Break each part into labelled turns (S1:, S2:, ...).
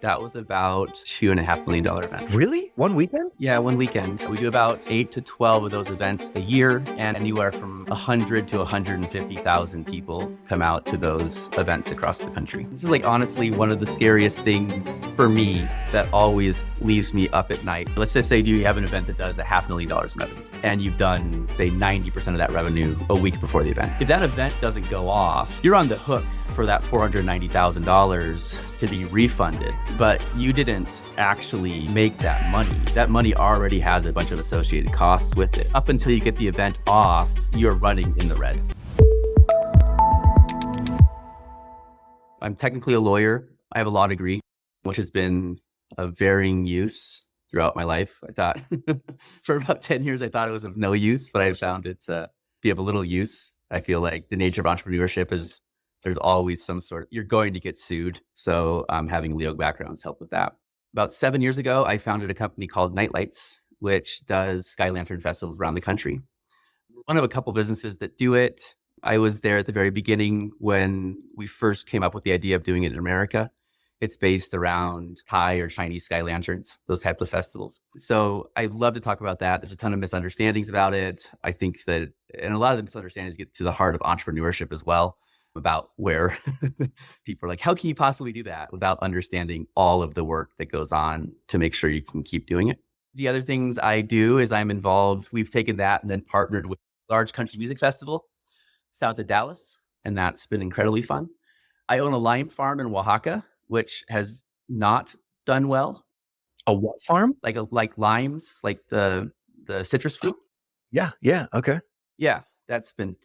S1: That was about $2.5 million event.
S2: Really? One weekend?
S1: Yeah, one weekend. We do about 8 to 12 of those events a year, and anywhere from 100 to 150,000 people come out to those events across the country. This is honestly one of the scariest things for me that always leaves me up at night. Let's just say you have an event that does $500,000 in revenue, and you've done, say, 90% of that revenue a week before the event. If that event doesn't go off, you're on the hook for that $490,000 to be refunded, but you didn't actually make that money. That money already has a bunch of associated costs with it. Up until you get the event off, you're running in the red. I'm technically a lawyer. I have a law degree, which has been of varying use throughout my life. I thought for about 10 years, I thought it was of no use, but I found it to be of a little use. I feel like the nature of entrepreneurship is there's always you're going to get sued. So having legal backgrounds help with that. About 7 years ago, I founded a company called Nightlights, which does sky lantern festivals around the country. One of a couple businesses that do it. I was there at the very beginning when we first came up with the idea of doing it in America. It's based around Thai or Chinese sky lanterns, those types of festivals. So I love to talk about that. There's a ton of misunderstandings about it. I think that, and a lot of the misunderstandings get to the heart of entrepreneurship as well, about where people are like, how can you possibly do that without understanding all of the work that goes on to make sure you can keep doing it? The other things I do is I'm involved. We've taken that and then partnered with a large country music festival south of Dallas, and that's been incredibly fun. I own a lime farm in Oaxaca, which has not done well.
S2: A what farm?
S1: Like limes, like the citrus fruit.
S2: Yeah. Okay.
S1: Yeah, that's been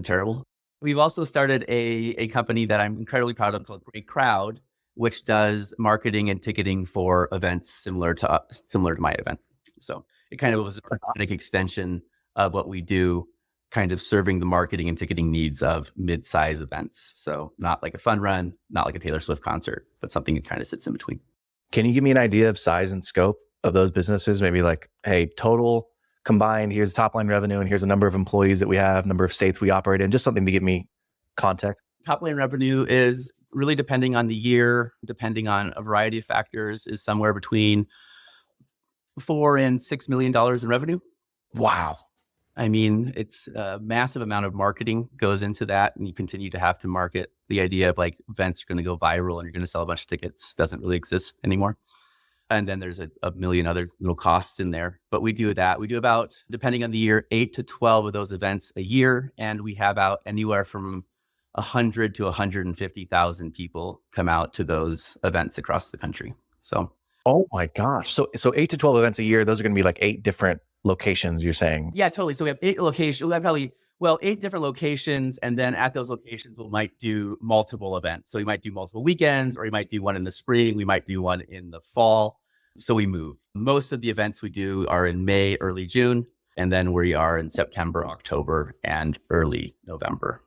S1: terrible. We've also started a company that I'm incredibly proud of called Great Crowd, which does marketing and ticketing for events similar to my event. So it kind of was an organic extension of what we do, kind of serving the marketing and ticketing needs of mid-size events. So not like a fun run, not like a Taylor Swift concert, but something that kind of sits in between.
S2: Can you give me an idea of size and scope of those businesses? Maybe like, hey, total combined, here's top line revenue, and here's the number of employees that we have, number of states we operate in, just something to give me context.
S1: Top line revenue is really depending on the year, depending on a variety of factors, is somewhere between $4 and $6 million in revenue.
S2: Wow.
S1: I mean, it's a massive amount of marketing goes into that, and you continue to have to market. The idea of like events are going to go viral and you're going to sell a bunch of tickets doesn't really exist anymore. And then there's a million other little costs in there. But we do that. We do about, depending on the year, 8 to 12 of those events a year. And we have out anywhere from 100 to 150,000 people come out to those events across the country. So,
S2: oh my gosh. So 8 to 12 events a year, those are going to be like 8 different locations, you're saying?
S1: Yeah, totally. So we have 8 locations. We have probably, 8 different locations. And then at those locations, we might do multiple events. So we might do multiple weekends, or we might do one in the spring. We might do one in the fall. So we move. Most of the events we do are in May, early June. And then we are in September, October, and early November.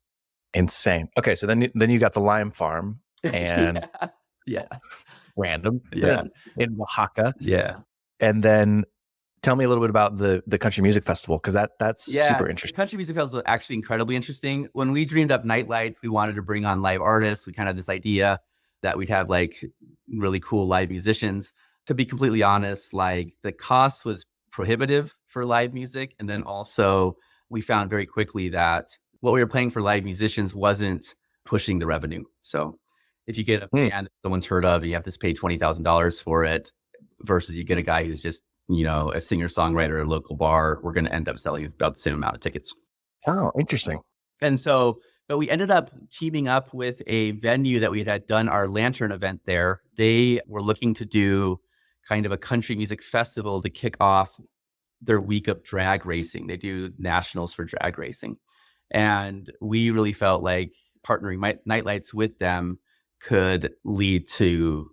S2: Insane. Okay. So then you got the lime farm and
S1: yeah.
S2: Random.
S1: Yeah.
S2: In Oaxaca.
S1: Yeah.
S2: And then tell me a little bit about the country music festival, because that's super interesting.
S1: Country music festival is actually incredibly interesting. When we dreamed up Nightlights, we wanted to bring on live artists. We kind of had this idea that we'd have like really cool live musicians. To be completely honest, like the cost was prohibitive for live music. And then also we found very quickly that what we were paying for live musicians wasn't pushing the revenue. So if you get a band someone's heard of, you have to pay $20,000 for it, versus you get a guy who's just, a singer-songwriter at a local bar, we're going to end up selling about the same amount of tickets.
S2: Oh, interesting.
S1: And so, but we ended up teaming up with a venue that we had done our lantern event there. They were looking to do kind of a country music festival to kick off their week of drag racing. They do nationals for drag racing. And we really felt like partnering Nightlights with them could lead to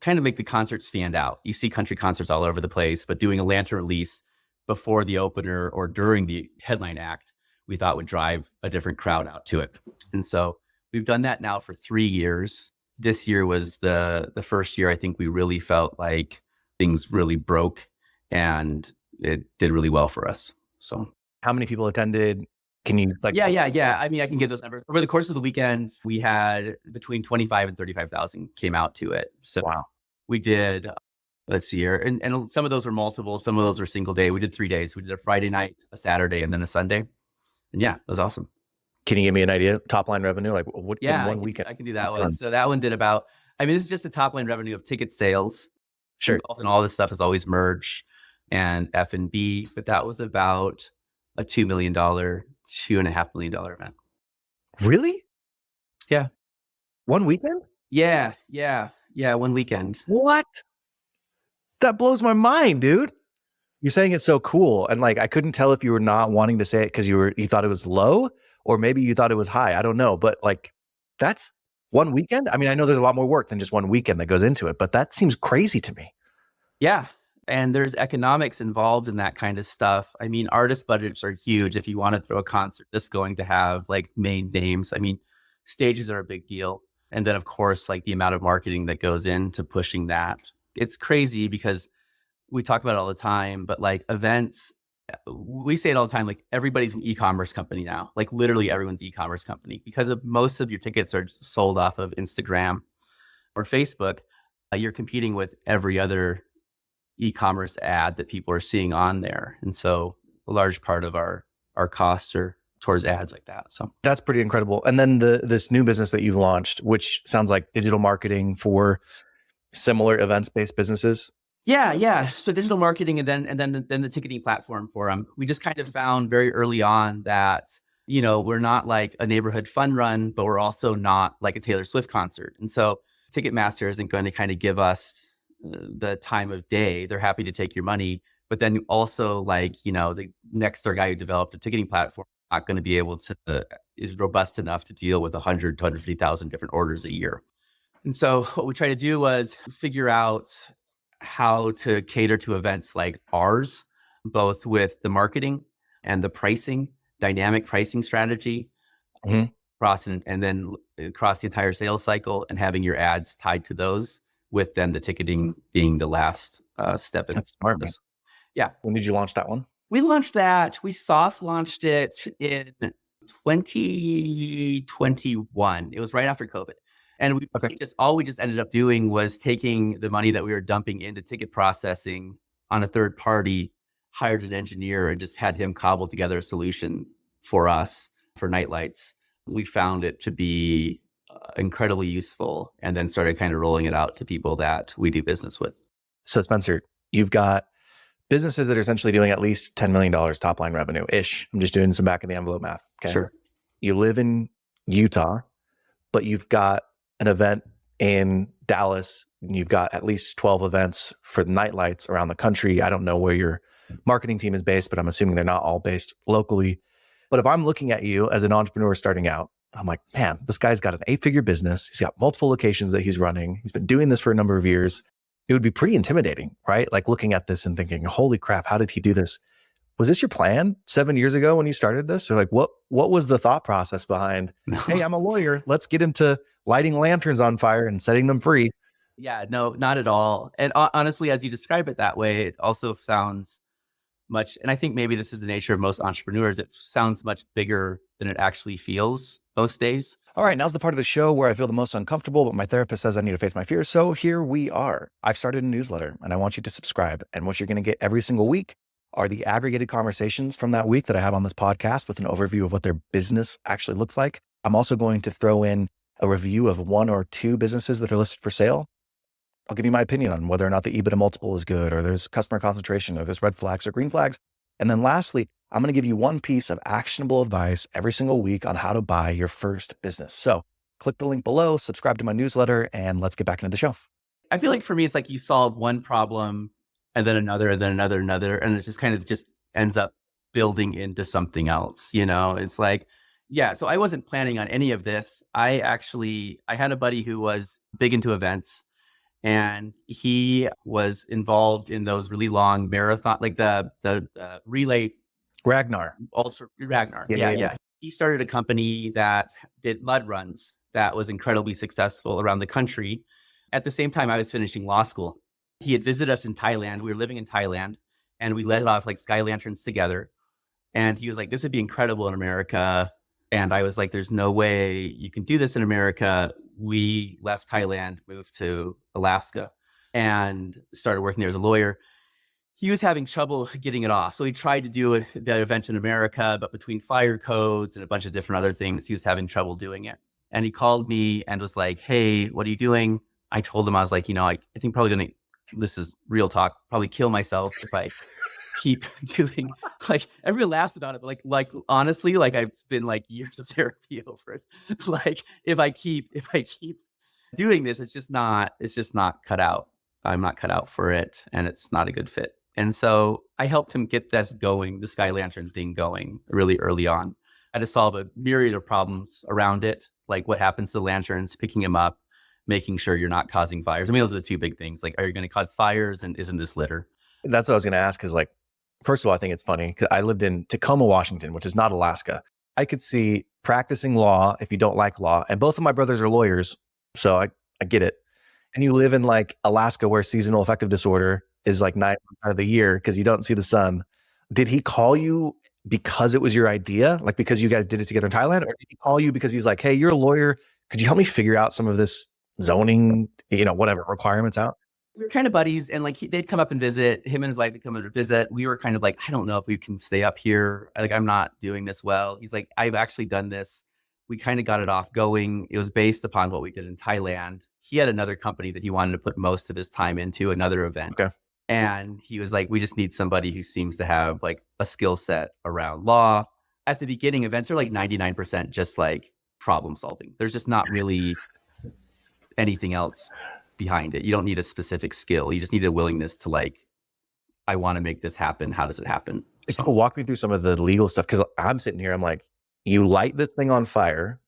S1: kind of make the concert stand out. You see country concerts all over the place, but doing a lantern release before the opener or during the headline act, we thought would drive a different crowd out to it. And so we've done that now for 3 years. This year was the first year I think we really felt like things really broke, and it did really well for us. So
S2: how many people attended? Can you
S1: Yeah. I mean, I can give those numbers. Over the course of the weekend, we had between 25 and 35,000 came out to it. So
S2: wow.
S1: We did, let's see here. And some of those were multiple, some of those were single day. We did 3 days. We did a Friday night, a Saturday, and then a Sunday. And yeah, it was awesome.
S2: Can you give me an idea? Top line revenue, like what in
S1: Yeah,
S2: one weekend?
S1: I can do that one. So that one did about, I mean, this is just the top line revenue of ticket sales.
S2: Sure.
S1: Involved in all this stuff is always merch and F&B, but that was about a $2 million, $2.5 million event.
S2: Really?
S1: Yeah.
S2: One weekend?
S1: Yeah. One weekend.
S2: What? That blows my mind, dude. You're saying it's so cool. And like, I couldn't tell if you were not wanting to say it because you thought it was low, or maybe you thought it was high. I don't know. But like, that's one weekend. I mean, I know there's a lot more work than just one weekend that goes into it, but that seems crazy to me.
S1: Yeah. And there's economics involved in that kind of stuff. I mean, artist budgets are huge. If you want to throw a concert that's going to have like main names, I mean, stages are a big deal. And then, of course, like the amount of marketing that goes into pushing that. It's crazy because we talk about it all the time, but like events, we say it all the time, like everybody's an e-commerce company now, like literally everyone's e-commerce company because of most of your tickets are sold off of Instagram or Facebook. You're competing with every other e-commerce ad that people are seeing on there. And so a large part of our costs are towards ads like that. So
S2: that's pretty incredible. And then this new business that you've launched, which sounds like digital marketing for similar events-based businesses.
S1: Yeah. So digital marketing and then the ticketing platform for them. We just kind of found very early on that, you know, we're not like a neighborhood fun run, but we're also not like a Taylor Swift concert. And so Ticketmaster isn't going to kind of give us the time of day. They're happy to take your money, but then also like, you know, the next door guy who developed the ticketing platform not going to be able to is robust enough to deal with 100 to 150,000 different orders a year. And so what we tried to do was figure out how to cater to events like ours, both with the marketing and the pricing, dynamic pricing strategy, and then across the entire sales cycle and having your ads tied to those, with then the ticketing being the last step.
S2: That's smart, man.
S1: Yeah.
S2: When did you launch that one?
S1: We launched that. We soft launched it in 2021. It was right after COVID. And we just ended up doing was taking the money that we were dumping into ticket processing on a third party, hired an engineer, and just had him cobble together a solution for us for Nightlights. We found it to be incredibly useful and then started kind of rolling it out to people that we do business with.
S2: So Spencer, you've got businesses that are essentially doing at least $10 million top line revenue-ish. I'm just doing some back of the envelope math. Okay.
S1: Sure.
S2: You live in Utah, but you've got an event in Dallas, and you've got at least 12 events for the Nightlights around the country. I don't know where your marketing team is based, but I'm assuming they're not all based locally. But if I'm looking at you as an entrepreneur starting out, I'm like, man, this guy's got an 8-figure business. He's got multiple locations that he's running. He's been doing this for a number of years. It would be pretty intimidating, right? Like looking at this and thinking, holy crap, how did he do this? Was this your plan 7 years ago when you started this? Or like, what was the thought process behind, hey, I'm a lawyer. Let's get into lighting lanterns on fire and setting them free?
S1: Yeah, no, not at all. And honestly, as you describe it that way, it also sounds much, and I think maybe this is the nature of most entrepreneurs, it sounds much bigger than it actually feels most days.
S2: All right, now's the part of the show where I feel the most uncomfortable, but my therapist says I need to face my fears. So here we are. I've started a newsletter and I want you to subscribe. And what you're going to get every single week are the aggregated conversations from that week that I have on this podcast with an overview of what their business actually looks like. I'm also going to throw in a review of 1 or 2 businesses that are listed for sale. I'll give you my opinion on whether or not the EBITDA multiple is good, or there's customer concentration, or there's red flags or green flags. And then lastly, I'm going to give you one piece of actionable advice every single week on how to buy your first business. So click the link below, subscribe to my newsletter, and let's get back into the show.
S1: I feel like for me, it's like you solve one problem and then another, and then another, and it just kind of just ends up building into something else. You know, it's like, yeah, so I wasn't planning on any of this. I had a buddy who was big into events, and he was involved in those really long marathon, like the relay.
S2: Ragnar.
S1: Yeah. He started a company that did mud runs that was incredibly successful around the country. At the same time, I was finishing law school. He had visited us in Thailand. We were living in Thailand, and we lit off like sky lanterns together. And he was like, this would be incredible in America. And I was like, there's no way you can do this in America. We left Thailand, moved to Alaska. and started working there as a lawyer. He was having trouble getting it off. So he tried to do the event in America, but between fire codes and a bunch of different other things, he was having trouble doing it. And he called me and was like, hey, what are you doing? I told him, I was like, I think probably going to, this is real talk, probably kill myself if I keep doing, like, everyone laughs about it, but like honestly, like I've been like years of therapy over it. Like if I keep doing this, it's just not cut out. I'm not cut out for it, and it's not a good fit. And so I helped him get this going, the Sky Lantern thing going really early on. I had to solve a myriad of problems around it, like what happens to the lanterns, picking them up, making sure you're not causing fires. I mean, those are the two big things. Like, are you going to cause fires, and isn't this litter?
S2: That's what I was going to ask, is like, first of all, I think it's funny because I lived in Tacoma, Washington, which is not Alaska. I could see practicing law if you don't like law. And both of my brothers are lawyers, so I get it. And you live in like Alaska where seasonal affective disorder is like 9 months out of the year because you don't see the sun. Did he call you because it was your idea? Like because you guys did it together in Thailand? Or did he call you because he's like, hey, you're a lawyer. Could you help me figure out some of this zoning, whatever requirements out?
S1: We were kind of buddies, and like they'd come up and visit. Him and his wife would come up and visit. We were kind of like, I don't know if we can stay up here. Like, I'm not doing this well. He's like, I've actually done this. We kind of got it off going. It was based upon what we did in Thailand. He had another company that he wanted to put most of his time into, another event.
S2: Okay.
S1: And he was like, we just need somebody who seems to have like a skill set around law. At the beginning, events are like 99% just like problem solving. There's just not really anything else behind it. You don't need a specific skill. You just need a willingness to like, I want to make this happen. How does it happen?
S2: So walk me through some of the legal stuff. Cause I'm sitting here, I'm like, you light this thing on fire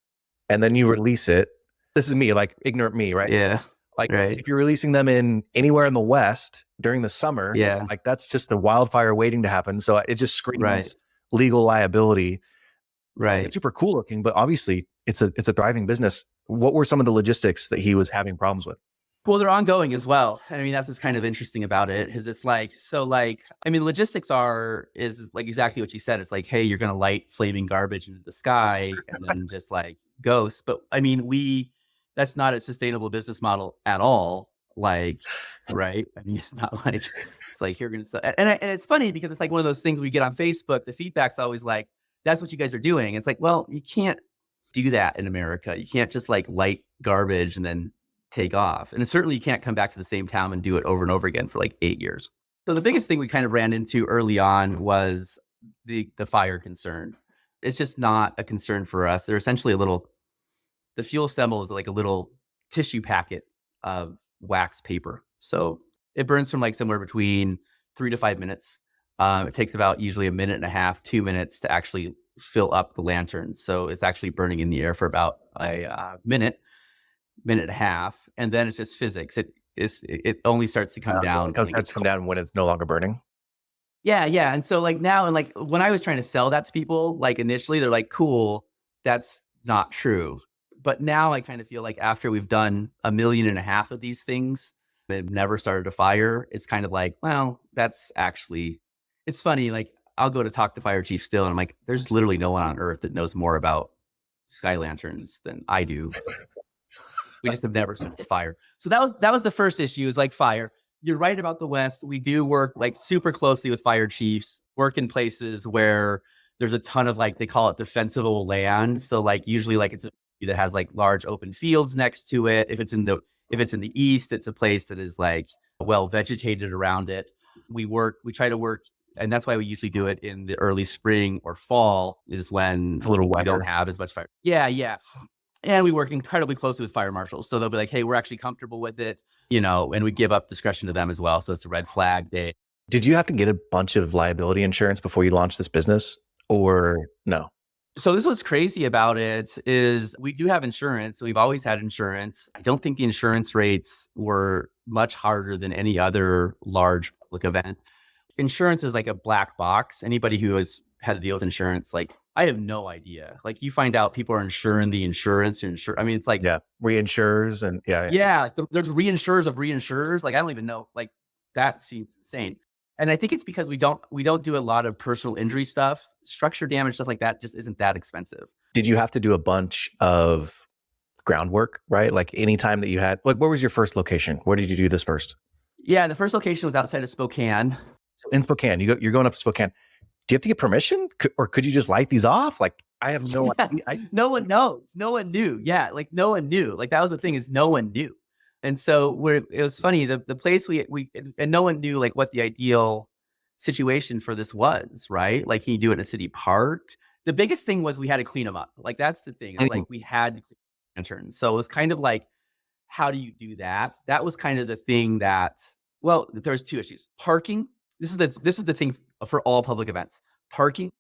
S2: and then you release it. This is me, like ignorant me, right?
S1: Yeah.
S2: Like
S1: right.
S2: If you're releasing them in anywhere in the West during the summer, like that's just a wildfire waiting to happen. So it just screams legal liability.
S1: Right.
S2: It's super cool looking, but obviously it's a thriving business. What were some of the logistics that he was having problems with?
S1: Well, they're ongoing as well. I mean, that's what's kind of interesting about it, is it's like, so like, I mean, logistics is like exactly what you said. It's like, hey, you're going to light flaming garbage into the sky and then just like ghosts. But I mean, that's not a sustainable business model at all. Like, right. I mean, it's not like, it's like, you're going to, and it's funny because it's like one of those things we get on Facebook. The feedback's always like, that's what you guys are doing. It's like, well, you can't do that in America. You can't just like light garbage and then take off. And certainly you can't come back to the same town and do it over and over again for like 8 years. So the biggest thing we kind of ran into early on was the fire concern. It's just not a concern for us. They're essentially the fuel cell is like a little tissue packet of wax paper. So it burns from like somewhere between 3 to 5 minutes. It takes about usually a minute and a half, 2 minutes to actually fill up the lantern. So it's actually burning in the air for about a minute and a half, and then it's just physics. It only starts to come down.
S2: It starts to come down when it's no longer burning.
S1: Yeah. And so like now, and like when I was trying to sell that to people, like initially they're like, cool, that's not true. But now I kind of feel like after we've done 1.5 million of these things, they've never started a fire. It's kind of like, well, that's actually, it's funny. Like I'll go to talk to fire chief still, and I'm like, there's literally no one on earth that knows more about sky lanterns than I do. We just have never started a fire. So that was the first issue, is like fire. You're right about the West. We do work like super closely with fire chiefs, work in places where there's a ton of like, they call it defensible land. So like usually like it's that has like large open fields next to it. If it's in the East, it's a place that is like well vegetated around it. We try to work, and that's why we usually do it in the early spring or fall, is when
S2: it's a little wetter.
S1: We don't have as much fire. Yeah. And we work incredibly closely with fire marshals. So they'll be like, hey, we're actually comfortable with it, and we give up discretion to them as well. So it's a red flag day.
S2: Did you have to get a bunch of liability insurance before you launched this business, or no?
S1: So this what's crazy about it is we do have insurance. We've always had insurance. I don't think the insurance rates were much harder than any other large public event. Insurance is like a black box. Anybody who has had to deal with insurance, like, I have no idea. Like, you find out people are insuring the insurance. I mean, it's like,
S2: reinsurers and
S1: there's reinsurers of reinsurers. Like, I don't even know. Like, that seems insane. And I think it's because we don't do a lot of personal injury stuff. Structure damage, stuff like that just isn't that expensive.
S2: Did you have to do a bunch of groundwork, right? Like, anytime that you had, like, where was your first location? Where did you do this first?
S1: Yeah, the first location was outside of Spokane.
S2: So in Spokane, you're going up to Spokane. Do you have to get permission, or could you just light these off? Like, I have no idea.
S1: No one knows. No one knew. Yeah, like no one knew. Like that was the thing, is no one knew. And so it was funny. The place we and no one knew like what the ideal situation for this was, right? Like, can you do it in a city park? The biggest thing was we had to clean them up. Like that's the thing. Like we had to clean lanterns. So it was kind of like, how do you do that? That was kind of the thing that, well, there's two issues. Parking. This is the thing for all public events. Parking,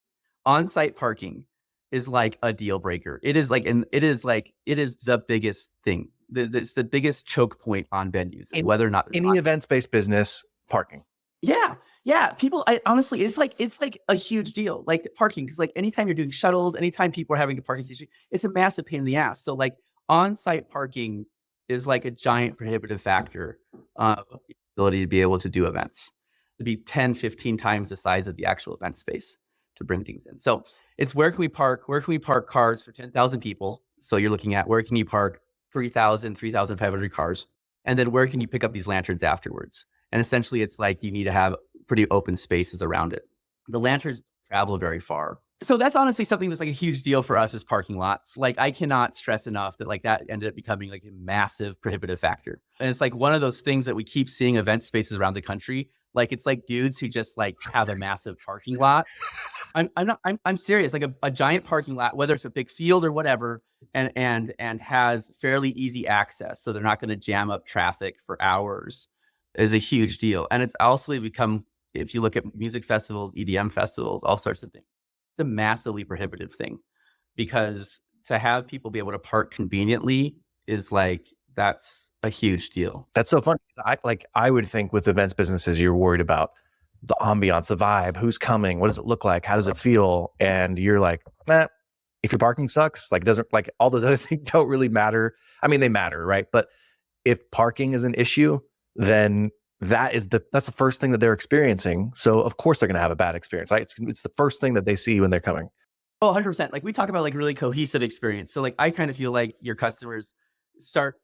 S1: on-site parking is like a deal breaker. It is like, and it is the biggest thing. It's the biggest choke point on venues, whether or not
S2: any events-based business, parking.
S1: Yeah. Yeah. People, honestly, it's like a huge deal, like parking. Cause like anytime you're doing shuttles, anytime people are having to park in the street, it's a massive pain in the ass. So like on-site parking is like a giant prohibitive factor of the ability to be able to do events, to be 10, 15 times the size of the actual event space to bring things in. So it's where can we park cars for 10,000 people? So you're looking at where can you park 3,000, 3,500 cars? And then where can you pick up these lanterns afterwards? And essentially it's like you need to have pretty open spaces around it. The lanterns travel very far. So that's honestly something that's like a huge deal for us as parking lots. Like I cannot stress enough that like that ended up becoming like a massive prohibitive factor. And it's like one of those things that we keep seeing event spaces around the country. Like it's like dudes who just like have a massive parking lot. I'm serious. Like a giant parking lot, whether it's a big field or whatever, and has fairly easy access. So they're not going to jam up traffic for hours, is a huge deal. And it's also become, if you look at music festivals, EDM festivals, all sorts of things, it's a massively prohibitive thing, because to have people be able to park conveniently is like, that's a huge deal.
S2: That's so fun. I would think with events businesses, you're worried about the ambiance, the vibe, who's coming, what does it look like, how does it feel? And you're like, nah, if your parking sucks, like doesn't, like all those other things don't really matter. I mean, they matter, right? But if parking is an issue, then that's the first thing that they're experiencing. So of course they're going to have a bad experience, right? It's the first thing that they see when they're coming.
S1: Oh, 100%. Like we talk about like really cohesive experience. So like I kind of feel like your customers start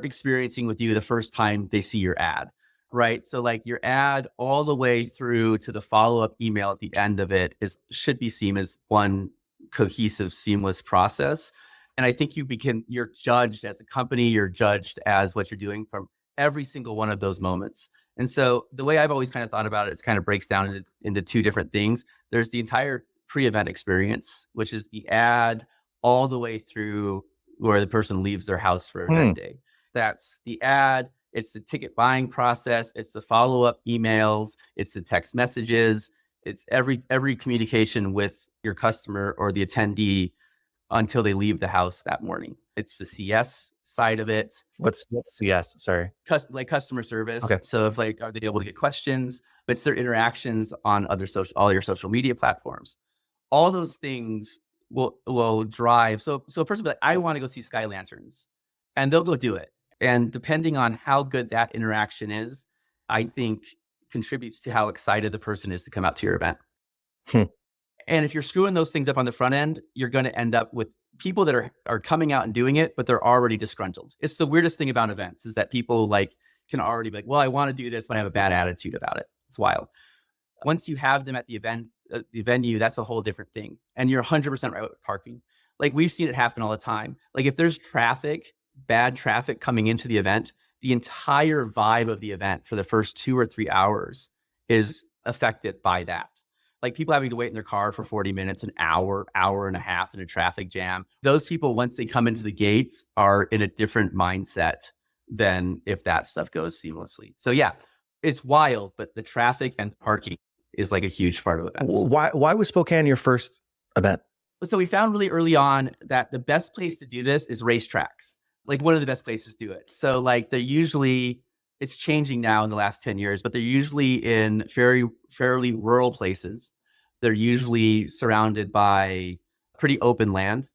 S1: experiencing with you the first time they see your ad, right? So like your ad all the way through to the follow-up email at the end of it should be seen as one cohesive, seamless process. And I think you're judged as a company, you're judged as what you're doing from every single one of those moments. And so the way I've always kind of thought about it kind of breaks down into two different things. There's the entire pre-event experience, which is the ad all the way through where the person leaves their house for that day. That's the ad. It's the ticket buying process. It's the follow-up emails. It's the text messages. It's every communication with your customer or the attendee until they leave the house that morning. It's the CS side of it.
S2: What's CS? Sorry.
S1: Like customer service.
S2: Okay.
S1: So if like, are they able to get questions? But it's their interactions on all your social media platforms. All those things will drive. So a person will be like, I want to go see Sky Lanterns, and they'll go do it. And depending on how good that interaction is, I think contributes to how excited the person is to come out to your event. And if you're screwing those things up on the front end, you're going to end up with people that are coming out and doing it, but they're already disgruntled. It's the weirdest thing about events, is that people like can already be like, well, I want to do this, but I have a bad attitude about it. It's wild. Once you have them at the event, the venue, that's a whole different thing. And you're 100% right with parking. Like we've seen it happen all the time. Like if there's bad traffic coming into the event, the entire vibe of the event for the first 2 or 3 hours is affected by that. Like people having to wait in their car for 40 minutes, an hour and a half in a traffic jam. Those people, once they come into the gates, are in a different mindset than if that stuff goes seamlessly. So yeah, it's wild, but the traffic and parking is like a huge part of events.
S2: Why was Spokane your first event?
S1: So we found really early on that the best place to do this is racetracks. Like one of the best places to do it. So like it's changing now in the last 10 years, but they're usually in fairly rural places. They're usually surrounded by pretty open land.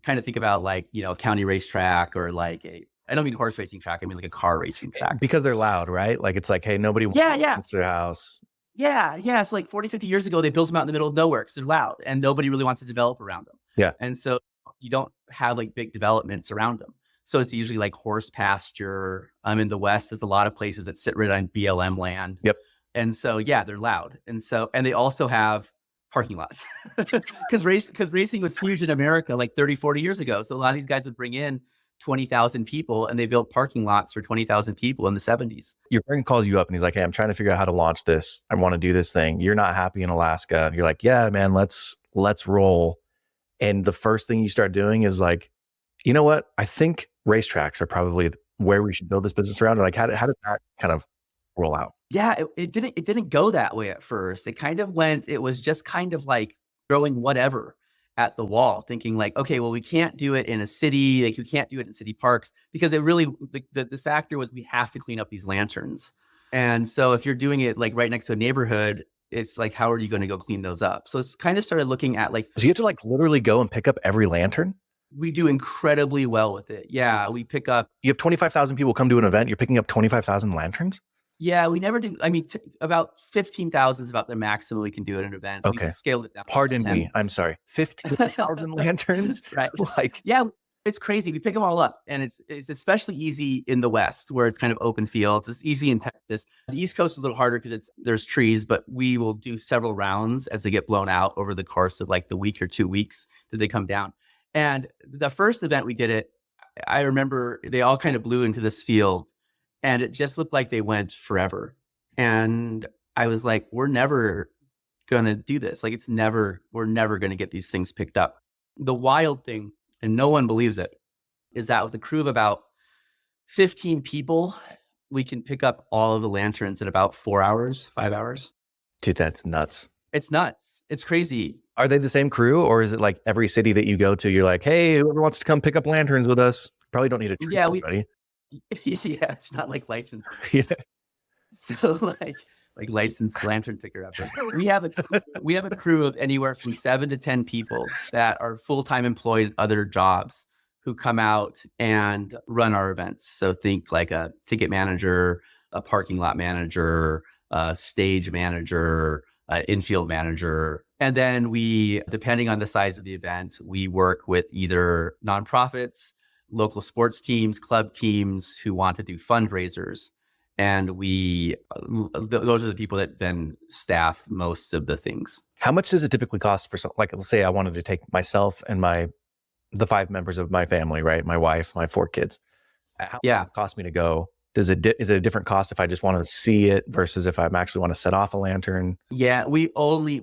S1: Kind of think about like, a county racetrack, or like I don't mean horse racing track. I mean like a car racing track.
S2: Because they're loud, right? Like it's like, hey, nobody wants their house.
S1: Yeah. So like 40, 50 years ago, they built them out in the middle of nowhere because they're loud and nobody really wants to develop around them.
S2: Yeah.
S1: And so you don't have like big developments around them. So it's usually like horse pasture. In the West, there's a lot of places that sit right on BLM land.
S2: Yep.
S1: And so, yeah, they're loud. And they also have parking lots because racing was huge in America like 30, 40 years ago. So a lot of these guys would bring in 20,000 people and they built parking lots for 20,000 people in the 70s.
S2: Your friend calls you up and he's like, hey, I'm trying to figure out how to launch this. I want to do this thing. You're not happy in Alaska. And you're like, yeah, man, let's roll. And the first thing you start doing is like, you know what? I think racetracks are probably where we should build this business around. Like, how did that kind of roll out?
S1: Yeah, it didn't go that way at first. It was just kind of like throwing whatever at the wall, thinking like, okay, well, we can't do it in a city, like you can't do it in city parks, because it really, the factor was we have to clean up these lanterns. And so if you're doing it like right next to a neighborhood, it's like, how are you going to go clean those up? So it's kind of started looking at like,
S2: so you have to like literally go and pick up every lantern?
S1: We do incredibly well with it. Yeah, we pick up.
S2: You have 25,000 people come to an event. You're picking up 25,000 lanterns?
S1: Yeah, we never do. I mean, about 15,000 is about the maximum we can do at an event.
S2: Okay.
S1: We scaled it down.
S2: Pardon me. I'm sorry. 15,000 lanterns?
S1: Right.
S2: Like,
S1: yeah, it's crazy. We pick them all up, and it's especially easy in the West where it's kind of open fields. It's easy in Texas. The East Coast is a little harder because there's trees, but we will do several rounds as they get blown out over the course of like the week or 2 weeks that they come down. And the first event we did it, I remember they all kind of blew into this field and it just looked like they went forever. And I was like, we're never going to do this. Like we're never going to get these things picked up. The wild thing, and no one believes it, is that with a crew of about 15 people, we can pick up all of the lanterns in about 4 hours, 5 hours.
S2: Dude, that's nuts.
S1: It's nuts. It's crazy.
S2: Are they the same crew, or is it like every city that you go to, you're like, hey, whoever wants to come pick up lanterns with us? Probably don't need a treat, everybody.
S1: Yeah, it's not like licensed.
S2: Yeah.
S1: So like licensed lantern picker up. We have a crew of anywhere from 7 to 10 people that are full-time employed at other jobs who come out and run our events. So think like a ticket manager, a parking lot manager, a stage manager, infield manager. And then we, depending on the size of the event, we work with either nonprofits, local sports teams, club teams who want to do fundraisers. And those are the people that then staff most of the things.
S2: How much does it typically cost for something? Like, let's say I wanted to take myself and the 5 members of my family, right? My wife, my 4 kids. How much does it cost me to go? Is it a different cost if I just want to see it versus if I actually want to set off a lantern?
S1: Yeah, we only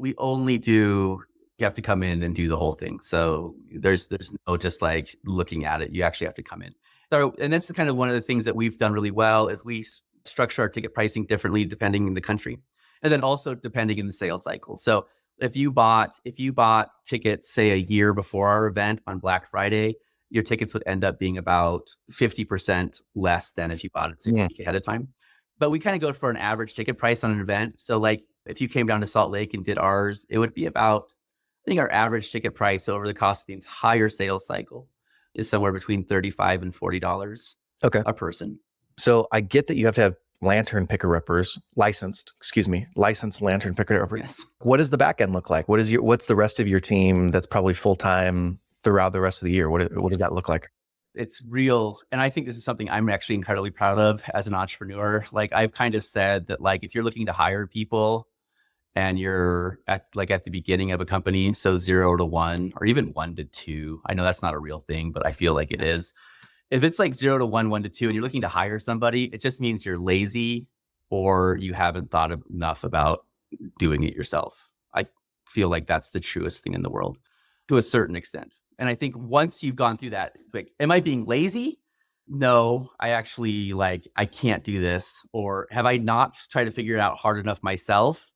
S1: do, you have to come in and do the whole thing. So there's no just like looking at it. You actually have to come in. So, and that's kind of one of the things that we've done really well is we structure our ticket pricing differently depending in the country. And then also depending in the sales cycle. So if you bought tickets, say a year before our event on Black Friday, your tickets would end up being about 50% less than if you bought it a week ahead of time. But we kind of go for an average ticket price on an event. So like if you came down to Salt Lake and did ours, it would be about, I think our average ticket price over the cost of the entire sales cycle is somewhere between $35 and $40 a person.
S2: So I get that you have to have lantern picker-uppers, licensed lantern picker-uppers.
S1: Yes.
S2: What does the back end look like? What's the rest of your team that's probably full-time throughout the rest of the year? What does that look like?
S1: It's real. And I think this is something I'm actually incredibly proud of as an entrepreneur. Like I've kind of said that like, if you're looking to hire people and you're at the beginning of a company, so 0 to 1 or even 1 to 2, I know that's not a real thing, but I feel like it is. If it's like 0 to 1, 1 to 2, and you're looking to hire somebody, it just means you're lazy or you haven't thought enough about doing it yourself. I feel like that's the truest thing in the world to a certain extent. And I think once you've gone through that, like, am I being lazy? No, I actually I can't do this. Or have I not tried to figure it out hard enough myself?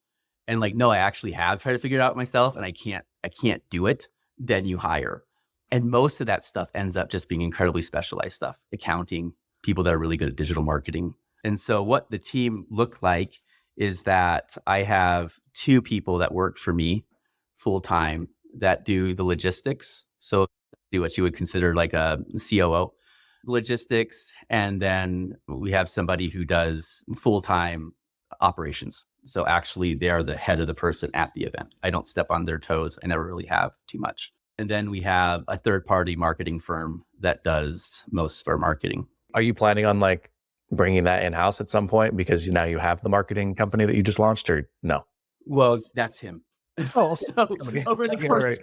S1: And no, I actually have tried to figure it out myself and I can't do it. Then you hire. And most of that stuff ends up just being incredibly specialized stuff, accounting, people that are really good at digital marketing. And so what the team looked like is that I have 2 people that work for me full time that do the logistics. So do what you would consider like a COO logistics. And then we have somebody who does full-time operations. So actually they are the head of the person at the event. I don't step on their toes. I never really have too much. And then we have a third-party marketing firm that does most of our marketing.
S2: Are you planning on like bringing that in-house at some point because now you have the marketing company that you just launched, or no?
S1: Well, that's him.
S2: Oh,
S1: So
S2: okay.
S1: over the
S2: Okay,
S1: course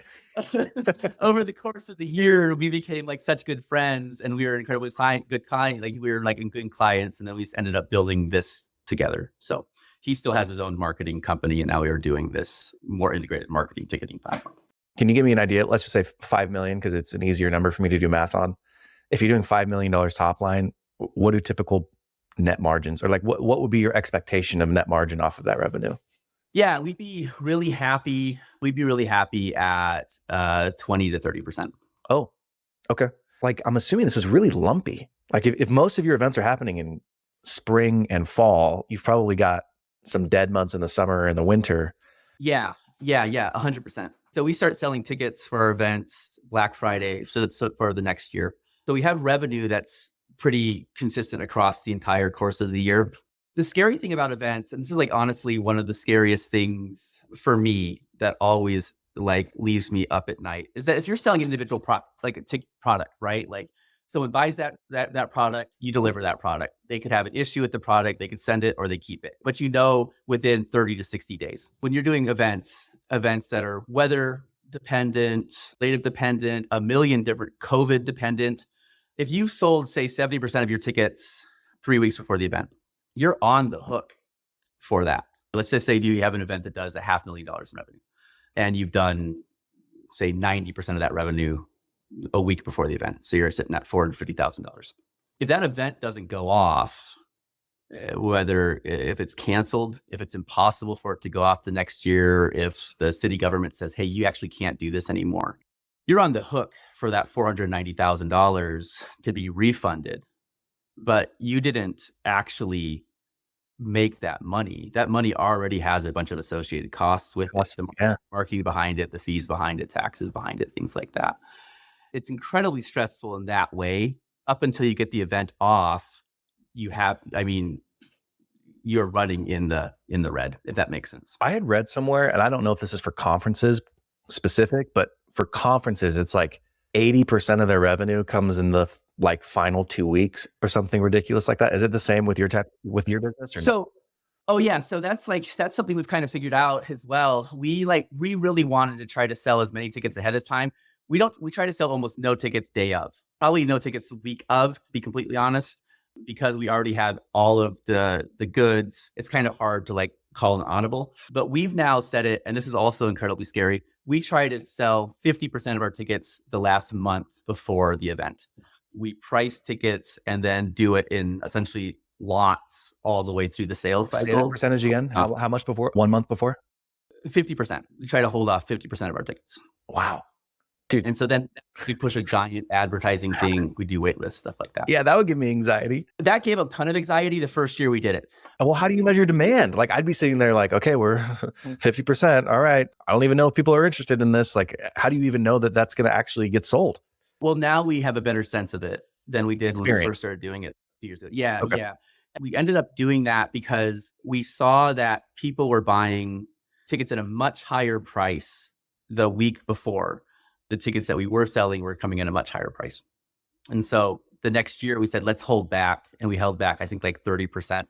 S2: right.
S1: over the course of the year, we became like such good friends, and we were incredibly good client. Like we were like good clients, and then we ended up building this together. So he still has his own marketing company, and now we are doing this more integrated marketing ticketing platform.
S2: Can you give me an idea? Let's just say 5 million, because it's an easier number for me to do math on. If you're doing $5 million top line, what do typical net margins, or like what would be your expectation of net margin off of that revenue?
S1: Yeah, we'd be really happy. We'd be really happy at 20 to 30%.
S2: Oh, okay. Like I'm assuming this is really lumpy. Like if most of your events are happening in spring and fall, you've probably got some dead months in the summer and the winter.
S1: Yeah, 100%. So we start selling tickets for our events Black Friday, so for the next year. So we have revenue that's pretty consistent across the entire course of the year. The scary thing about events, and this is like honestly one of the scariest things for me that always like leaves me up at night, is that if you're selling an individual product, like a ticket product, right? Like someone buys that product, you deliver that product. They could have an issue with the product, they could send it or they keep it. But within 30 to 60 days. When you're doing events that are weather dependent, native dependent, a million different COVID dependent, if you sold say 70% of your tickets 3 weeks before the event, you're on the hook for that. Let's just say you have an event that does $500,000 in revenue, and you've done, say, 90% of that revenue a week before the event. So you're sitting at $450,000. If that event doesn't go off, if it's canceled, if it's impossible for it to go off the next year, if the city government says, hey, you actually can't do this anymore, you're on the hook for that $490,000 to be refunded. But you didn't actually make that money. That money already has a bunch of associated costs with it, the marketing behind it, the fees behind it, taxes behind it, things like that. It's incredibly stressful in that way. Up until you get the event off, you're running in the red, if that makes sense.
S2: I had read somewhere, and I don't know if this is for conferences specific, but for conferences, it's like 80% of their revenue comes in the like final 2 weeks or something ridiculous like that. Is it the same with your business? Or
S1: so, oh yeah. So that's something we've kind of figured out as well. We really wanted to try to sell as many tickets ahead of time. We try to sell almost no tickets day of, probably no tickets week of, to be completely honest, because we already had all of the goods. It's kind of hard to like call an audible, but we've now said it, and this is also incredibly scary. We try to sell 50% of our tickets the last month before the event. We price tickets and then do it in essentially lots all the way through the sales cycle.
S2: Say that percentage again. How much before? 1 month before?
S1: 50%. We try to hold off 50% of our tickets.
S2: Wow. Dude.
S1: And so then we push a giant advertising thing. We do wait lists, stuff like that.
S2: Yeah, that would give me anxiety.
S1: That gave a ton of anxiety the first year we did it.
S2: Well, how do you measure demand? Like I'd be sitting there like, okay, we're 50%. All right. I don't even know if people are interested in this. Like, how do you even know that that's going to actually get sold?
S1: Well, now we have a better sense of it than we did when we first started doing it a few years ago. Yeah, okay. Yeah. We ended up doing that because we saw that people were buying tickets at a much higher price the week before. The tickets that we were selling were coming in a much higher price. And so the next year we said, let's hold back. And we held back, I think like 30%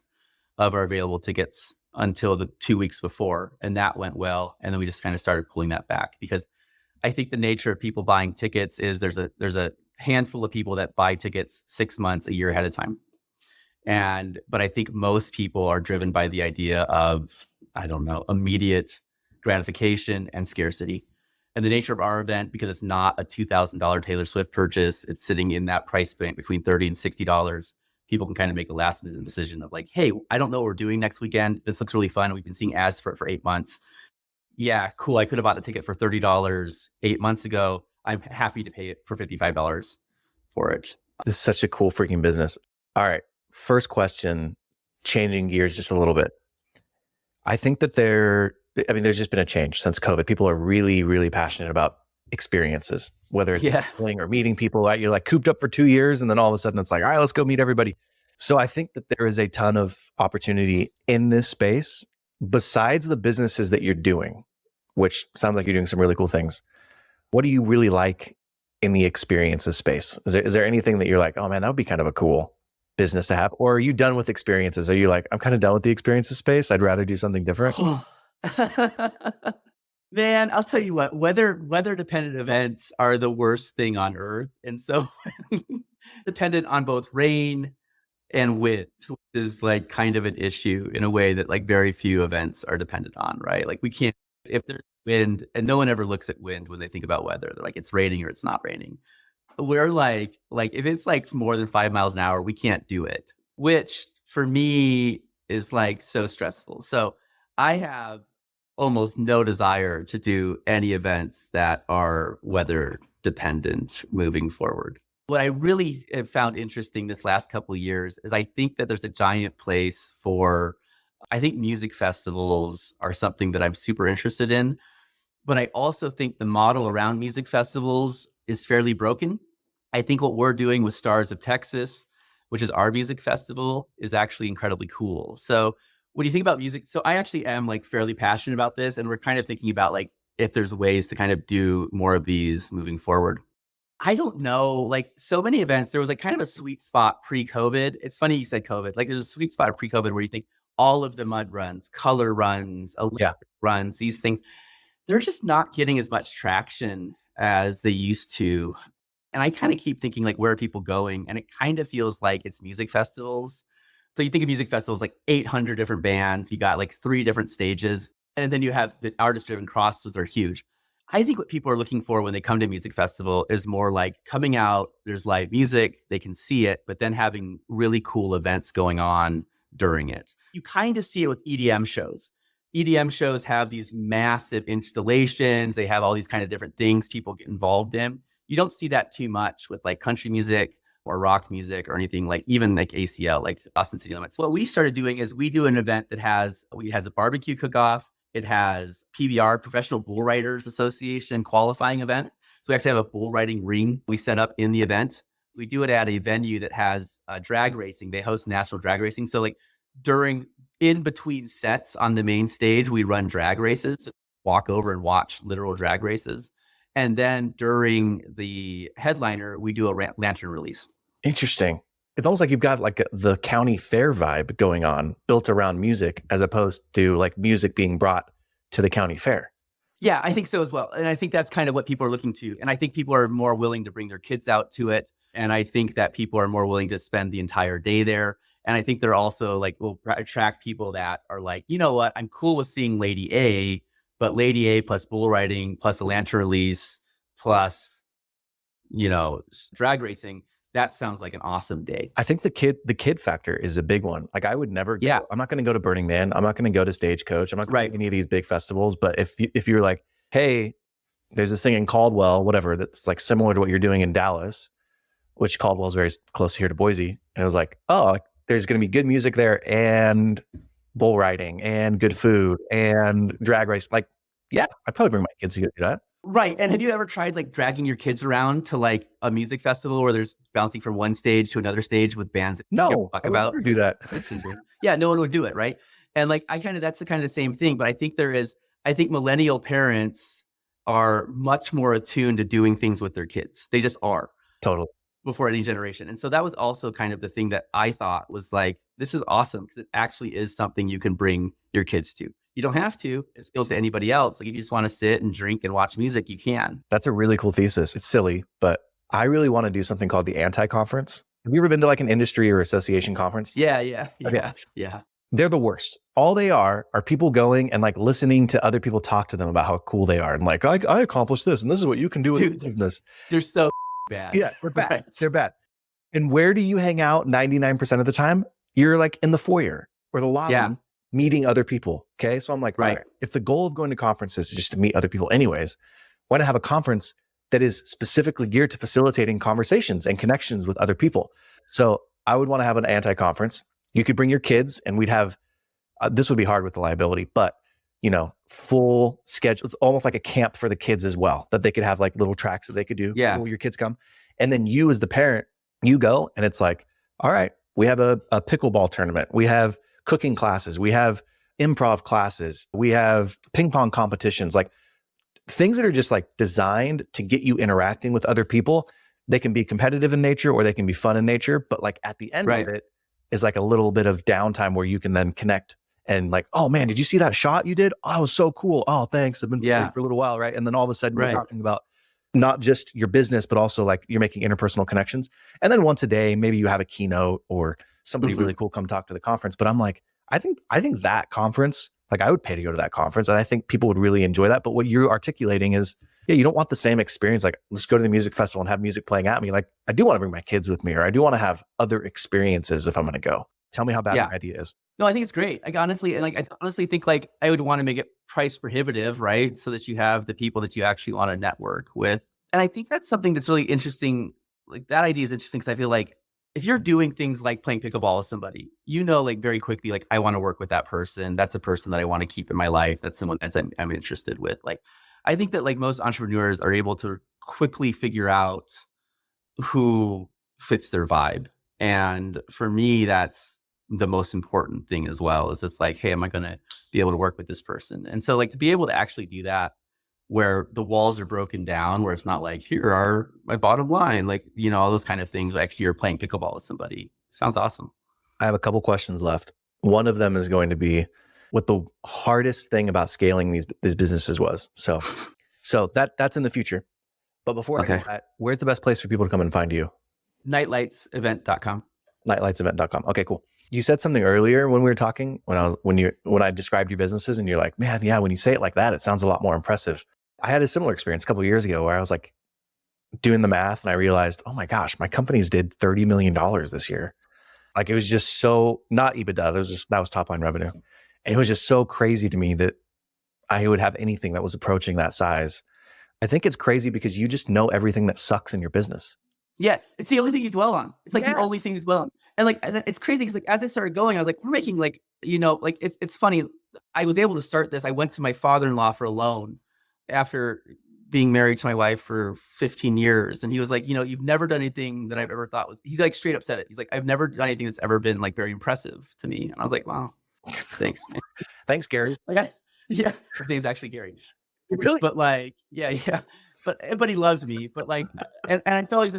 S1: of our available tickets until the 2 weeks before. And that went well. And then we just kind of started pulling that back because I think the nature of people buying tickets is there's a handful of people that buy tickets 6 months, a year ahead of time. But I think most people are driven by the idea of, I don't know, immediate gratification and scarcity. And the nature of our event, because it's not a $2,000 Taylor Swift purchase, it's sitting in that price point between $30 and $60. People can kind of make a last minute decision of like, hey, I don't know what we're doing next weekend. This looks really fun. We've been seeing ads for it for 8 months. Yeah, cool. I could have bought the ticket for $30 8 months ago. I'm happy to pay it for $55 for it.
S2: This is such a cool freaking business. All right. First question, changing gears just a little bit. I think that there's just been a change since COVID. People are really, really passionate about experiences, whether it's traveling or meeting people. Right? You're like cooped up for 2 years and then all of a sudden it's like, all right, let's go meet everybody. So I think that there is a ton of opportunity in this space besides the businesses that you're doing, which sounds like you're doing some really cool things. What do you really like in the experiences space? Is there anything that you're like, oh man, that would be kind of a cool business to have? Or are you done with experiences? Are you like, I'm kind of done with the experiences space. I'd rather do something different.
S1: Man, I'll tell you what, weather dependent events are the worst thing on earth. And so dependent on both rain and wind, which is like kind of an issue in a way that like very few events are dependent on, right? Like we can't, if there's wind, and no one ever looks at wind when they think about weather. They're like, it's raining or it's not raining. We're like if it's like more than 5 miles an hour, we can't do it, which for me is like so stressful. So I have almost no desire to do any events that are weather dependent moving forward. What I really have found interesting this last couple of years is I think that there's a giant place for, I think music festivals are something that I'm super interested in. But I also think the model around music festivals is fairly broken. I think what we're doing with Stars of Texas, which is our music festival, is actually incredibly cool. So when you think about music, so I actually am like fairly passionate about this, and we're kind of thinking about like if there's ways to kind of do more of these moving forward. I don't know, like so many events, there was like kind of a sweet spot pre-COVID. It's funny you said COVID. Like there's a sweet spot pre-COVID where you think all of the mud runs, color runs,
S2: Yeah.
S1: electric runs, these things, they're just not getting as much traction as they used to. And I kind of keep thinking like, where are people going? And it kind of feels like it's music festivals. So you think of music festivals like 800 different bands, you got like 3 different stages, and then you have the artist-driven crosses are huge. I think what people are looking for when they come to a music festival is more like coming out, there's live music, they can see it, but then having really cool events going on during it. You kind of see it with EDM shows. EDM shows have these massive installations. They have all these kind of different things people get involved in. You don't see that too much with like country music or rock music or anything like even like ACL, like Austin City Limits. What we started doing is we do an event that has a barbecue cook-off. It has PBR, Professional Bull Riders Association qualifying event. So we actually have a bull riding ring we set up in the event. We do it at a venue that has drag racing. They host national drag racing. So like in between sets on the main stage, we run drag races, walk over and watch literal drag races. And then during the headliner, we do a lantern release.
S2: Interesting. It's almost like you've got like the county fair vibe going on built around music as opposed to like music being brought to the county fair.
S1: Yeah, I think so as well. And I think that's kind of what people are looking to. And I think people are more willing to bring their kids out to it. And I think that people are more willing to spend the entire day there. And I think they're also like, will attract people that are like, you know what, I'm cool with seeing Lady A, but Lady A plus bull riding plus a lantern release plus, drag racing, that sounds like an awesome day.
S2: I think the kid factor is a big one. Like I would never go,
S1: Yeah.
S2: I'm not going to go to Burning Man. I'm not going to go to Stagecoach. I'm not going to any of these big festivals. But if you're like, hey, there's this thing in Caldwell, whatever, that's like similar to what you're doing in Dallas, which Caldwell's very close here to Boise. And it was like, oh, like, there's going to be good music there and bull riding and good food and drag race. Like, yeah, I'd probably bring my kids to do that.
S1: Right. And have you ever tried like dragging your kids around to like a music festival where there's bouncing from one stage to another stage with bands that
S2: no,
S1: you can't talk about?
S2: Do that.
S1: Yeah, no one would do it. Right. And like, that's the kind of the same thing. But I think millennial parents are much more attuned to doing things with their kids. They just are.
S2: Totally.
S1: Before any generation. And so that was also kind of the thing that I thought was like, this is awesome because it actually is something you can bring your kids to. You don't have to. It goes to anybody else. Like if you just want to sit and drink and watch music, you can.
S2: That's a really cool thesis. It's silly, but I really want to do something called the anti-conference. Have you ever been to like an industry or association conference?
S1: Yeah.
S2: Okay.
S1: Yeah.
S2: They're the worst. All they are people going and like listening to other people talk to them about how cool they are. And like, I accomplished this and this is what you can do with business.
S1: They're so bad.
S2: Yeah, they're bad.
S1: Right.
S2: They're bad. And where do you hang out 99% of the time? You're like in the foyer or the lobby meeting other people. Okay. So I'm like, right. If the goal of going to conferences is just to meet other people anyways, why not have a conference that is specifically geared to facilitating conversations and connections with other people? So I would want to have an anti-conference. You could bring your kids and we'd have, this would be hard with the liability, but full schedule. It's almost like a camp for the kids as well, that they could have like little tracks that they could do.
S1: Yeah.
S2: When your kids come. And then you as the parent, you go and it's like, all right, we have a pickleball tournament. We have cooking classes. We have improv classes. We have ping pong competitions. Like things that are just like designed to get you interacting with other people, they can be competitive in nature or they can be fun in nature. But like at the end
S1: Right.
S2: of it is like a little bit of downtime where you can then connect and like, oh man, did you see that shot you did? Oh, it was so cool. Oh, thanks. I've been playing for a little while. Right. And then all of a sudden you're
S1: Right.
S2: talking about not just your business, but also like you're making interpersonal connections. And then once a day, maybe you have a keynote or somebody really cool come talk to the conference. But I'm like, I think that conference, like I would pay to go to that conference and I think people would really enjoy that. But what you're articulating is, yeah, you don't want the same experience. Like, let's go to the music festival and have music playing at me. Like, I do want to bring my kids with me, or I do want to have other experiences if I'm going to go. Tell me how bad the idea is.
S1: No, I think it's great. Like honestly, and like I honestly think like I would want to make it price prohibitive, right? So that you have the people that you actually want to network with. And I think that's something that's really interesting. Like that idea is interesting because I feel like if you're doing things like playing pickleball with somebody, you know, like very quickly, like I want to work with that person. That's a person that I want to keep in my life. That's someone that I'm interested with. Like, I think that like most entrepreneurs are able to quickly figure out who fits their vibe. And for me, that's the most important thing as well, is it's like, hey, am I going to be able to work with this person? And so like to be able to actually do that where the walls are broken down, where it's not like, here are my bottom line, like, you know, all those kind of things. Actually, you're playing pickleball with somebody. Sounds awesome.
S2: I have a couple questions left. One of them is going to be what the hardest thing about scaling these businesses was. So that's in the future. But before I do that, where's the best place for people to come and find you?
S1: Nightlightsevent.com.
S2: Nightlightsevent.com. Okay, cool. You said something earlier when we were talking, when I described your businesses, and you're like, man, yeah, when you say it like that, it sounds a lot more impressive. I had a similar experience a couple of years ago where I was like doing the math and I realized, oh my gosh, my companies did $30 million this year. Like it was just so, not EBITDA, that was top line revenue. And it was just so crazy to me that I would have anything that was approaching that size. I think it's crazy because you just know everything that sucks in your business.
S1: Yeah, it's the only thing you dwell on. It's like the only thing you dwell on. And like, it's crazy because like as I started going, I was like, we're making like, you know, like it's funny. I was able to start this. I went to my father-in-law for a loan after being married to my wife for 15 years. And he was like, you know, you've never done anything that I've ever thought was, he's like straight up said it. He's like, I've never done anything that's ever been like very impressive to me. And I was like, wow, thanks, man.
S2: Thanks, Gary.
S1: Like, his name's actually Gary.
S2: Really?
S1: But like, yeah. But everybody loves me. But like, and I felt like that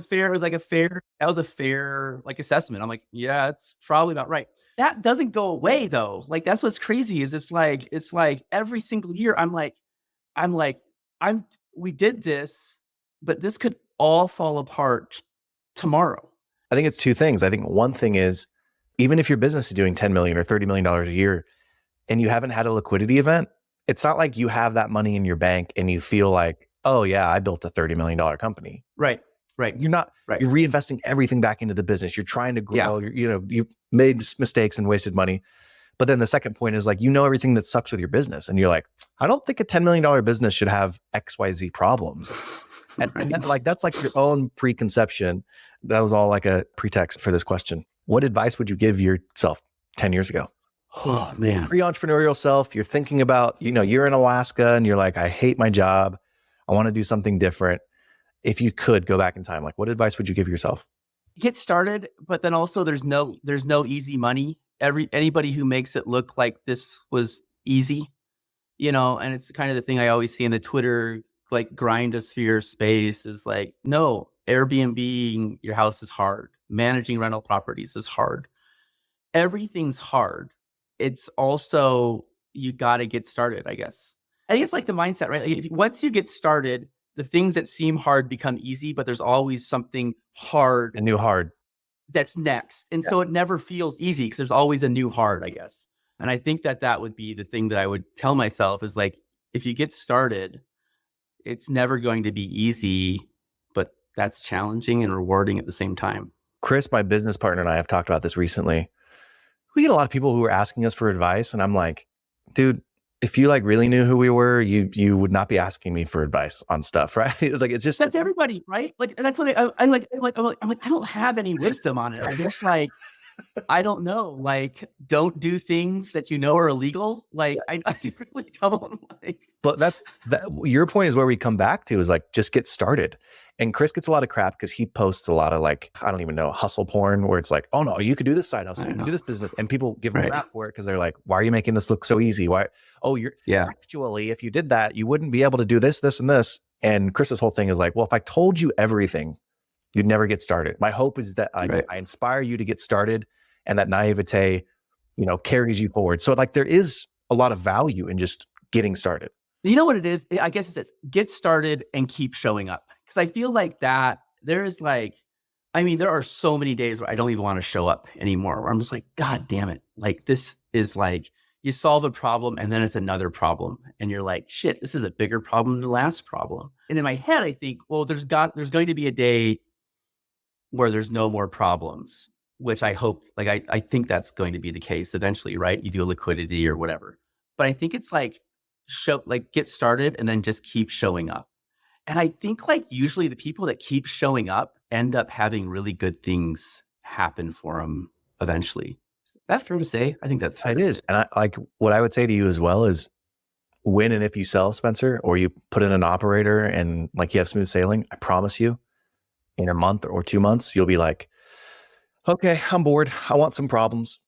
S1: was a fair like assessment. I'm like, yeah, it's probably about right. That doesn't go away though. Like that's what's crazy is it's like every single year we did this, but this could all fall apart tomorrow.
S2: I think it's two things. I think one thing is, even if your business is doing $10 million or $30 million a year and you haven't had a liquidity event, it's not like you have that money in your bank and you feel like, oh yeah, I built a $30 million company.
S1: Right.
S2: You're not, you're reinvesting everything back into the business. You're trying to grow, you've made mistakes and wasted money. But then the second point is like, you know, everything that sucks with your business. And you're like, I don't think a $10 million business should have XYZ problems. And that's like your own preconception. That was all like a pretext for this question. What advice would you give yourself 10 years ago?
S1: Oh man.
S2: Pre-entrepreneurial self, you're thinking about, you know, you're in Alaska and you're like, I hate my job. I want to do something different. If you could go back in time, like what advice would you give yourself?
S1: Get started, but then also there's no easy money. Anybody who makes it look like this was easy, you know, and it's kind of the thing I always see in the Twitter, like grindosphere space is like, no, Airbnb your house is hard. Managing rental properties is hard. Everything's hard. It's also, you got to get started, I guess. I think it's like the mindset, right? Like once you get started, the things that seem hard become easy, but there's always something hard.
S2: A new hard.
S1: That's next. And so it never feels easy because there's always a new hard, I guess. And I think that would be the thing that I would tell myself is like, if you get started, it's never going to be easy, but that's challenging and rewarding at the same time.
S2: Chris, my business partner, and I have talked about this recently. We get a lot of people who are asking us for advice. And I'm like, dude, if you like really knew who we were, you would not be asking me for advice on stuff, right? Like it's just,
S1: that's everybody, right? Like that's what I'm like, I don't have any wisdom on it. I'm just like, I don't know, like, don't do things that you know are illegal. Like, I really don't like.
S2: But that your point is where we come back to is like, just get started. And Chris gets a lot of crap because he posts a lot of like, I don't even know, hustle porn where it's like, oh no, you could do this side hustle, you can do this business. And people give him
S1: Right.
S2: crap for it because they're like, why are you making this look so easy? Why? Oh, actually, if you did that, you wouldn't be able to do this, this, and this. And Chris's whole thing is like, well, if I told you everything, you'd never get started. My hope is that I inspire you to get started, and that naivete, carries you forward. So like there is a lot of value in just getting started.
S1: You know what it is? I guess it's get started and keep showing up. Because I feel like that there is like, I mean, there are so many days where I don't even want to show up anymore, where I'm just like, God damn it. Like this is like, you solve a problem and then it's another problem. And you're like, shit, this is a bigger problem than the last problem. And in my head, I think, well, there's going to be a day where there's no more problems, which I hope, like, I think that's going to be the case eventually, right? You do a liquidity or whatever. But I think it's like, get started and then just keep showing up. And I think like usually the people that keep showing up end up having really good things happen for them eventually. Is that fair to say? I think that's fair.
S2: It is. And what I would say to you as well is when and if you sell, Spencer, or you put in an operator and like you have smooth sailing, I promise you in a month or 2 months, you'll be like, okay, I'm bored. I want some problems.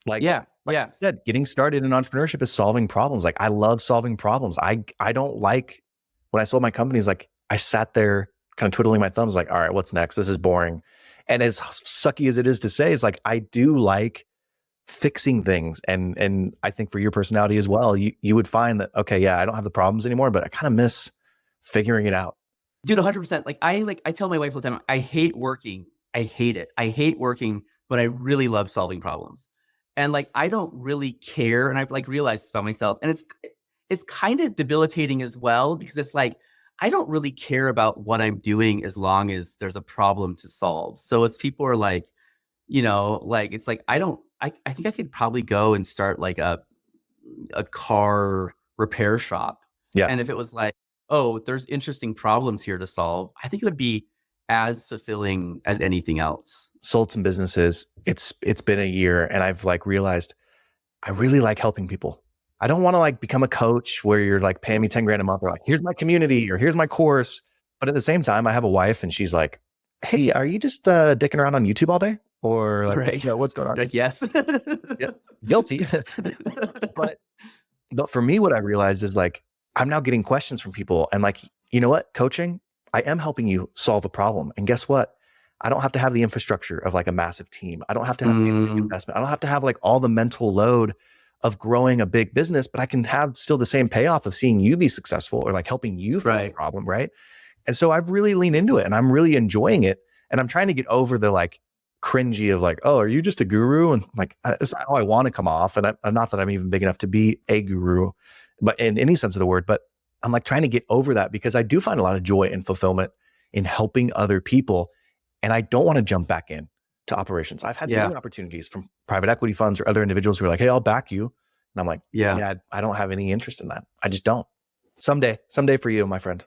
S2: Like I said, getting started in entrepreneurship is solving problems. Like I love solving problems. I don't like when I sold my companies, like I sat there kind of twiddling my thumbs like, all right, what's next? This is boring. And as sucky as it is to say, it's like, I do like fixing things. And I think for your personality as well, you would find that, okay, yeah, I don't have the problems anymore, but I kind of miss figuring it out.
S1: Dude, 100%. I tell my wife all the time, I hate working. I hate it. I hate working, but I really love solving problems. And like, I don't really care. And I've like realized this about myself. And it's kind of debilitating as well, because it's like, I don't really care about what I'm doing as long as there's a problem to solve. So it's people are like, like, it's like, I think I could probably go and start like a car repair shop.
S2: Yeah.
S1: And if it was like, oh, there's interesting problems here to solve, I think it would be as fulfilling as anything else.
S2: Sold some businesses. It's been a year and I've like realized I really like helping people. I don't want to like become a coach where you're like paying me 10 grand a month or like, here's my community or here's my course. But at the same time, I have a wife and she's like, hey, are you just dicking around on YouTube all day? Or like, what's going on?
S1: Like, yes.
S2: Yeah, guilty. But for me, what I realized is like, I'm now getting questions from people and like, you know what, coaching, I am helping you solve a problem. And guess what? I don't have to have the infrastructure of like a massive team. I don't have to have the investment. I don't have to have like all the mental load of growing a big business, but I can have still the same payoff of seeing you be successful or like helping you fix a problem. Right. And so I've really leaned into it and I'm really enjoying it. And I'm trying to get over the like cringy of like, oh, are you just a guru? And like, that's not how I want to come off. And I'm not that I'm even big enough to be a guru, but in any sense of the word, but I'm like trying to get over that because I do find a lot of joy and fulfillment in helping other people. And I don't want to jump back in to operations. I've had many opportunities from private equity funds or other individuals who are like, hey, I'll back you. And I'm like, yeah, I don't have any interest in that. I just don't. Someday for you, my friend.